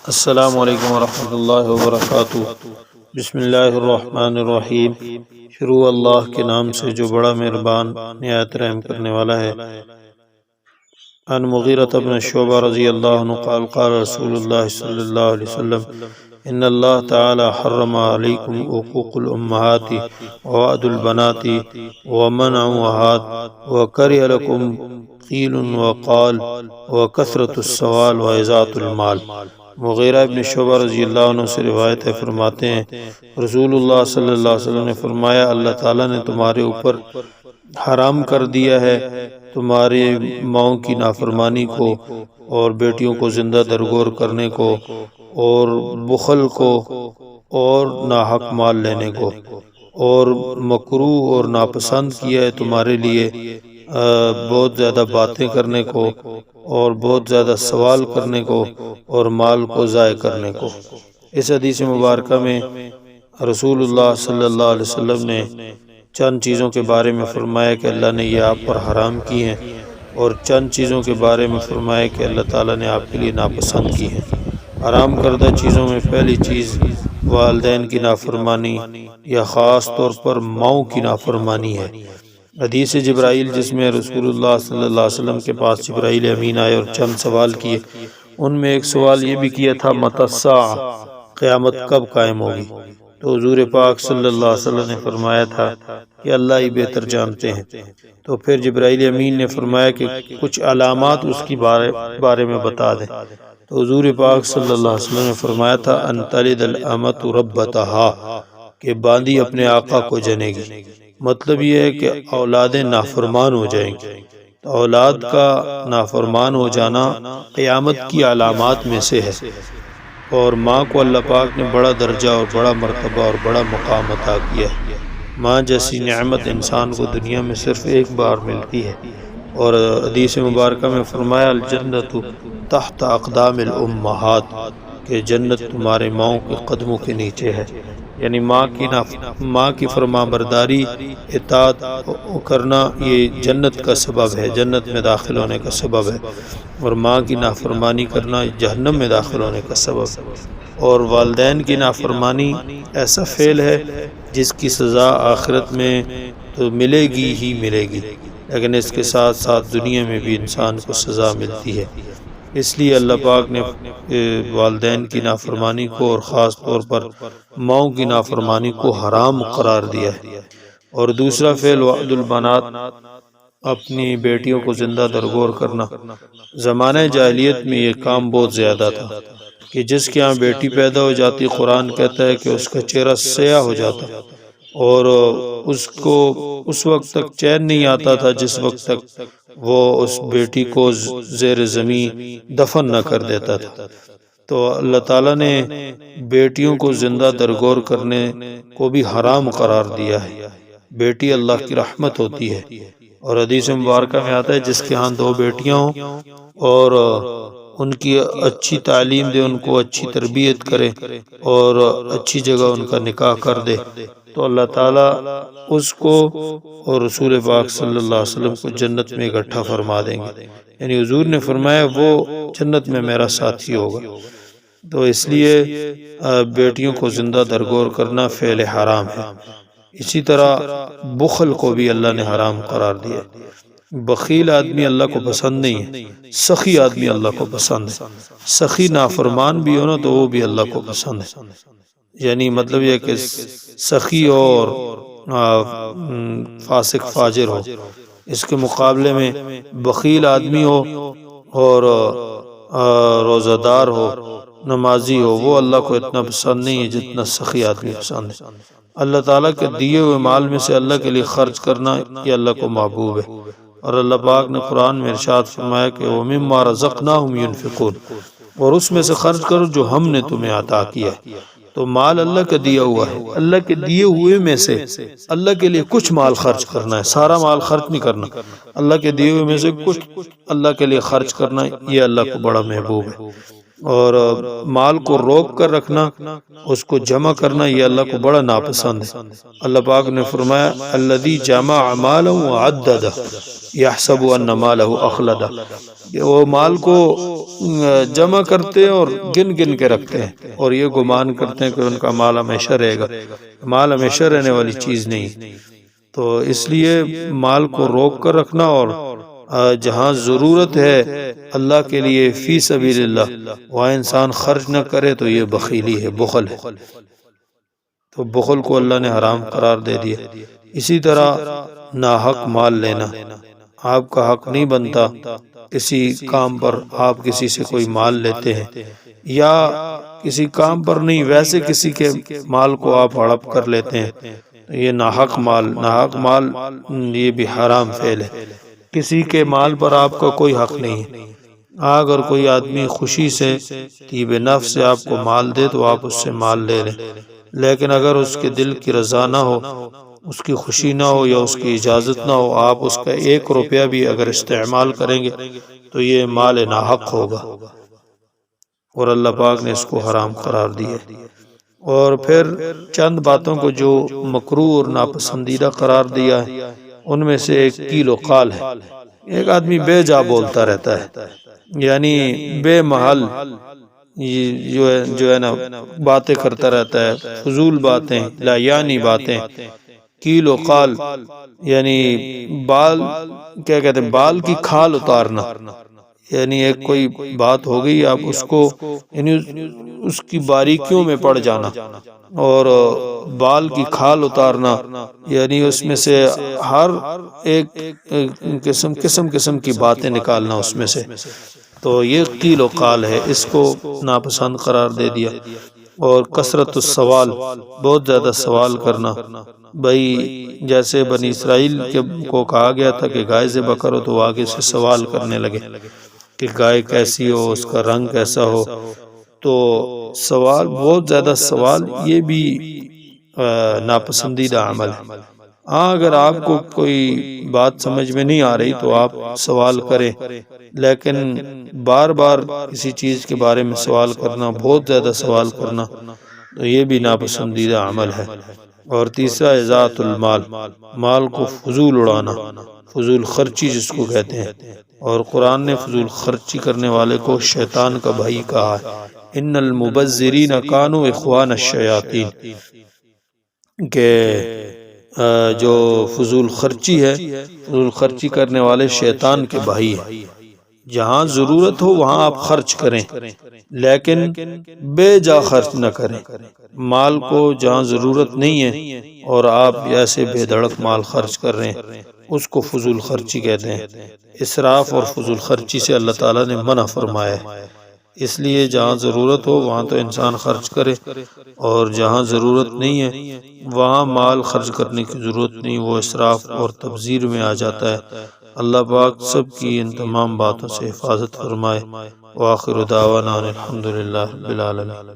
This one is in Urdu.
السلام علیکم ورحمۃ اللہ وبرکاتہ۔ بسم اللہ الرحمن الرحیم۔ شروع اللہ کے نام سے جو بڑا مہربان نہایت رحم کرنے والا ہے۔ عن مغیرہ بن شعبہ رضی اللہ عنہ قال قال رسول اللہ صلی اللہ علیہ وسلم ان اللہ تعالی حرم علیکم عقوق الامہات ووعد البنات ومنع وہات وکرہ لکم قیل وقال وکثرت السوال واضاعت المال۔ مغیرہ ابن شعبہ رضی اللہ عنہ سے روایت ہے، فرماتے ہیں رسول اللہ صلی اللہ علیہ وسلم نے فرمایا اللہ تعالیٰ نے تمہارے اوپر حرام کر دیا ہے تمہارے ماؤں کی نافرمانی کو اور بیٹیوں کو زندہ درگور کرنے کو اور بخل کو اور ناحق مال لینے کو، اور مکروہ اور ناپسند کیا ہے تمہارے لیے بہت زیادہ باتیں کرنے کو اور بہت زیادہ سوال کرنے کو اور مال کو ضائع کرنے کو۔ اس حدیث مبارکہ میں رسول اللہ صلی اللہ علیہ وسلم نے چند چیزوں کے بارے میں فرمایا کہ اللہ نے یہ آپ پر حرام کی ہیں، اور چند چیزوں کے بارے میں فرمایا کہ اللہ تعالیٰ نے آپ کے لیے ناپسند کی ہیں۔ حرام کردہ چیزوں میں پہلی چیز والدین کی نافرمانی یا خاص طور پر ماؤں کی نافرمانی ہے۔ حدیث جبرائیل جس میں رسول اللہ صلی اللہ علیہ وسلم کے پاس جبرائیل امین آئے اور چند سوال کیے، ان میں ایک سوال یہ بھی کیا تھا متی الساعہ، قیامت کب قائم ہوگی؟ تو حضور پاک صلی اللہ علیہ وسلم نے فرمایا تھا کہ اللہ ہی بہتر جانتے ہیں۔ تو پھر جبرائیل امین نے فرمایا کہ کچھ علامات اس کی بارے میں بتا دیں۔ تو حضور پاک صلی اللہ علیہ وسلم نے فرمایا تھا ان تلد الامۃ ربتہا، کہ باندی اپنے آقا کو جنے گی۔ مطلب یہ ہے کہ اولادیں نافرمان ہو جائیں گی۔ تو اولاد کا نافرمان ہو جانا قیامت کی علامات میں سے ہے، اور ماں کو اللہ پاک نے بڑا درجہ اور بڑا مرتبہ اور بڑا مقام عطا کیا ہے۔ ماں جیسی نعمت انسان کو دنیا میں صرف ایک بار ملتی ہے، اور حدیث مبارکہ میں فرمایا الجنت تحت اقدام الامہات، کہ جنت تمہارے ماؤں کے قدموں کے نیچے ہے۔ یعنی ماں کی فرما برداری اطاعت کرنا یہ جنت کا سبب ہے، جنت میں داخل ہونے کا سبب ہے، اور ماں کی نافرمانی کرنا جہنم میں داخل ہونے کا سبب ہے۔ اور والدین کی نافرمانی ایسا فعل ہے جس کی سزا آخرت میں تو ملے گی ہی ملے گی، لیکن اس کے ساتھ ساتھ دنیا میں بھی انسان کو سزا ملتی ہے۔ اس لیے اللہ پاک نے والدین کی نافرمانی کو اور خاص طور پر ماؤں کی نافرمانی کو حرام قرار دیا ہے۔ اور دوسرا فعل وعد البنات، اپنی بیٹیوں کو زندہ درگور کرنا۔ زمانہ جاہلیت میں یہ کام بہت زیادہ تھا کہ جس کے ہاں بیٹی پیدا ہو جاتی، قرآن کہتا ہے کہ اس کا چہرہ سیاہ ہو جاتا، اور اس کو اس وقت تک چین نہیں آتا تھا جس وقت تک وہ اس بیٹی کو زیر زمین دفن نہ کر دیتا تھا۔ تو اللہ تعالیٰ نے بیٹیوں کو زندہ درگور کرنے کو بھی حرام قرار دیا ہے۔ بیٹی اللہ کی رحمت ہوتی ہے، اور حدیث مبارکہ میں آتا ہے جس کے ہاں 2 بیٹیاں ہوں اور ان کی اچھی تعلیم دے، ان کو اچھی تربیت کرے اور اچھی جگہ ان کا نکاح کر دے، تو اللہ تعالیٰ اس کو اور رسول پاک صلی اللہ علیہ وسلم کو جنت میں اکٹھا فرما دیں گے۔ یعنی حضور نے فرمایا وہ جنت میں میرا ساتھی ہوگا۔ تو اس لیے بیٹیوں کو زندہ درگور کرنا فعل حرام ہے۔ اسی طرح بخل کو بھی اللہ نے حرام قرار دیا۔ بخیل آدمی اللہ کو پسند نہیں ہے، سخی آدمی اللہ کو پسند ہے۔ سخی نافرمان بھی ہو نا تو وہ بھی اللہ کو پسند ہے۔ یعنی مطلب یہ کہ سخی اور فاسق فاجر ہو، اس کے مقابلے میں بخیل آدمی ہو اور روزہ دار ہو، نمازی ہو، وہ اللہ کو اتنا پسند نہیں ہے جتنا سخی آدمی پسند ہے۔ اللہ تعالیٰ کے دیے ہوئے مال میں سے اللہ کے لیے خرچ کرنا یہ اللہ کو محبوب ہے، اور اللہ پاک نے قرآن میں ارشاد فرمایا کہ وَمِمَّا رَزَقْنَاهُمْ يُنْفِقُونَ، اور اس میں سے خرچ کرو جو ہم نے تمہیں عطا کیا ہے۔ تو مال اللہ کا دیا ہوا ہے، اللہ کے دیے ہوئے میں سے اللہ کے لیے کچھ مال خرچ کرنا ہے، سارا مال خرچ نہیں کرنا۔ اللہ کے دیے ہوئے میں سے کچھ اللہ کے لیے خرچ کرنا، یہ اللہ کو بڑا محبوب ہے۔ اور مال کو روک کر رکھنا، اس کو جمع کرنا، یہ اللہ کو بڑا ناپسند ہے۔ اللہ پاک نے فرمایا الذی جمع مالہ وعددہ یحسب ان مالہ اخلدہ، وہ مال کو جمع کرتے اور گن گن کے رکھتے ہیں اور یہ گمان کرتے ہیں کہ ان کا مال ہمیشہ رہے گا۔ مال ہمیشہ رہنے والی چیز نہیں، تو اس لیے مال کو روک کر رکھنا اور جہاں ضرورت ہے اللہ کے لیے فی سبیل اللہ وہاں انسان خرچ نہ کرے تو یہ بخیلی ہے، بخل ہے۔ تو بخل کو اللہ نے حرام قرار دے دیا۔ اسی طرح ناحق مال لینا، آپ کا حق نہیں بنتا کسی کام پر آپ کسی سے کوئی مال لیتے ہیں، یا کسی کام پر نہیں ویسے کسی کے مال کو آپ ہڑپ کر لیتے ہیں، تو یہ ناحق مال یہ بھی حرام فعل ہے۔ کسی کے مال پر آپ کا کوئی حق نہیں ہے۔ اگر کوئی آدمی خوشی سے طیب نفس سے آپ کو مال دے تو آپ اس سے مال لے لیں، لیکن اگر اس کے دل کی رضا نہ ہو، اس کی خوشی نہ ہو یا اس کی اجازت نہ ہو، آپ اس کا 1 روپیہ بھی اگر استعمال کریں گے تو یہ مال ناحق ہوگا، اور اللہ پاک نے اس کو حرام قرار دیا۔ اور پھر چند باتوں کو جو مکروہ اور ناپسندیدہ قرار دیا ہے، ان میں سے ایک قیل و قال ہے۔ ایک آدمی بے جا بولتا رہتا ہے، یعنی بے محل جو ہے نا باتیں کرتا رہتا ہے، فضول باتیں، لا یعنی باتیں۔ قیل و قال یعنی بال کیا کہتے ہیں، بال کی کھال اتارنا، یعنی ایک کوئی بات ہو گئی آپ اس کو یعنی اس کی باریکیوں میں پڑ جانا، اور بال کی کھال اتارنا یعنی اس میں سے ہر ایک قسم کی باتیں نکالنا اس میں سے، تو یہ قیل و قال ہے، اس کو ناپسند قرار دے دیا۔ اور کثرت السوال، بہت زیادہ سوال کرنا، بھائی جیسے بنی اسرائیل کو کہا گیا تھا کہ گائے ذبح کرو تو وہ آگے سے سوال کرنے لگے کہ گائے کیسی ہو، اس کا رنگ کیسا ہو، تو سوال، بہت زیادہ سوال، یہ بھی ناپسندیدہ عمل ہے۔ ہاں اگر آپ کو کوئی بات سمجھ میں نہیں آ رہی تو آپ سوال کریں، لیکن بار بار کسی چیز کے بارے میں سوال کرنا، بہت زیادہ سوال کرنا، تو یہ بھی ناپسندیدہ عمل ہے۔ اور تیسرا اضاعت المال، مال کو فضول اڑانا، فضول خرچی جس کو کہتے ہیں، اور قرآن نے فضول خرچی کرنے والے کو شیطان کا بھائی کہا ہے، ان المبذرین کانوا اخوان الشیاطین، کہ جو فضول خرچی ہے، فضول خرچی کرنے والے شیطان کے بھائی ہیں۔ جہاں ضرورت ہو وہاں آپ خرچ کریں، لیکن بے جا خرچ نہ کریں۔ مال کو جہاں ضرورت نہیں ہے اور آپ ایسے بے دھڑک مال خرچ کر رہے ہیں، اس کو فضول خرچی کہتے ہیں۔ اسراف اور فضول خرچی سے اللہ تعالیٰ نے منع فرمایا ہے، اس لیے جہاں ضرورت ہو وہاں تو انسان خرچ کرے، اور جہاں ضرورت نہیں ہے وہاں مال خرچ کرنے کی ضرورت نہیں، وہ اسراف اور تبذیر میں آ جاتا ہے۔ اللہ پاک سب کی ان تمام باتوں سے حفاظت فرمائے۔ وآخر دعوانا الحمدللہ رب العالمین۔